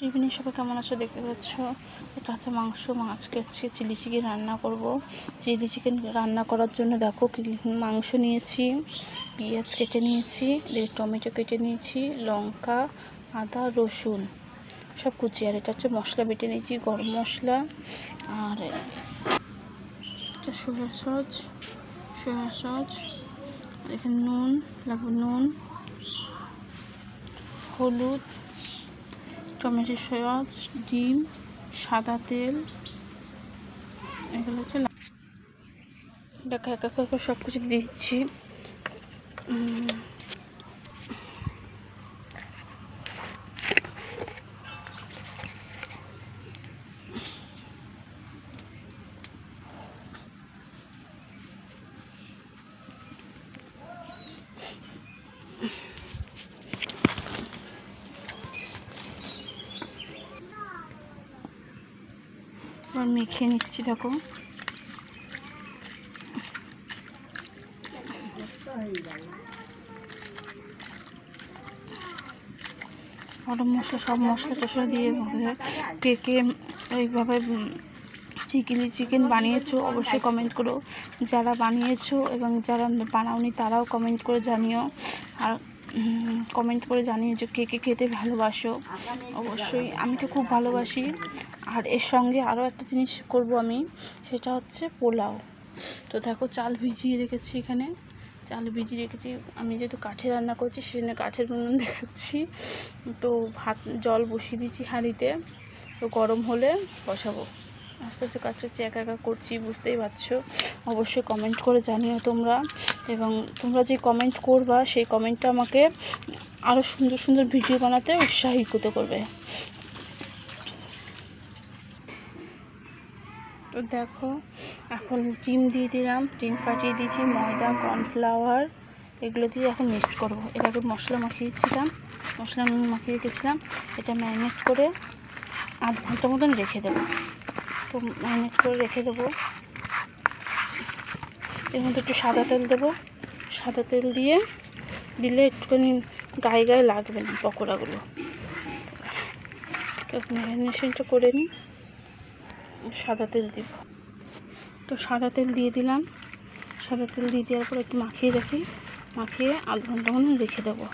Evening সবাই কেমন আছো? দেখতে পাচ্ছ এটা হচ্ছে মাংস। আজকে চিলি চিকেন রান্না করব। চিলি চিকেন রান্না করার জন্য দেখো মাংস নিয়েছি, পেঁয়াজ কেটে নিয়েছি, টমেটো কেটে নিয়েছি, লঙ্কা, আদা, রসুন সব কুচি। আর এটা হচ্ছে মশলা বেটে নিয়েছি, গরম মশলা, আর এটা সয়া সস, আর এখানে নুন লাগবে, নুন, হলুদ, টমেটো সস, ডিম, সাদা তেল, এগুলো হচ্ছে। দেখা একা একা সব কিছু দিচ্ছি। মেখে নিচ্ছি, দেখো গরম মশলা, সব মশলা টশলা দিয়ে কে কে এইভাবে চিলি চিকেন বানিয়েছো অবশ্যই কমেন্ট করো। যারা বানিয়েছো এবং যারা বানাওনি তারাও কমেন্ট করে জানিও। আর কমেন্ট করে জানিও যে কে কে খেতে ভালোবাসো। অবশ্যই আমি তো খুব ভালোবাসি। আর এর সঙ্গে আরও একটা জিনিস করব আমি, সেটা হচ্ছে পোলাও। তো দেখো চাল ভিজিয়ে রেখেছি, এখানে চাল ভিজিয়ে রেখেছি। আমি যেহেতু কাঠে রান্না করছি সেজন্য কাঠের উনুন দেখাচ্ছি। তো জল বসিয়ে দিচ্ছি হাঁড়িতে, তো গরম হলে বসাবো। আস্তে আস্তে কাজটা একা একা করছি, বুঝতেই পারছো। অবশ্যই কমেন্ট করে জানিও তোমরা, এবং তোমরা যে কমেন্ট করবা সেই কমেন্টটা আমাকে আরও সুন্দর সুন্দর ভিডিও বানাতে উৎসাহিত করবে। তো দেখো এখন ডিম দিয়ে দিলাম, ডিম ফাটিয়ে দিয়েছি, ময়দা, কর্নফ্লাওয়ার এগুলো দিয়ে এখন মিক্স করবো। এটাকে মশলা মাখিয়েছিলাম, মশলা নুন মাখিয়ে রেখেছিলাম। এটা ম্যারিনেট করে আধ ঘন্টা মতন রেখে দেবো। তো ম্যারিনেট করে রেখে দেবো। এর মধ্যে একটু সাদা তেল দেবো। সাদা তেল দিলে একটুখানি গায়ে গায়ে লাগবে না পকোড়াগুলো। তো ম্যারিনেশনটা করে নিই, সাদা তেল দিব। তো সাদা তেল দিয়ে দিলাম। সাদা তেল দিয়ে দেওয়ার পর একটু মাখিয়ে আধ ঘন্টা মতন রেখে দেবো।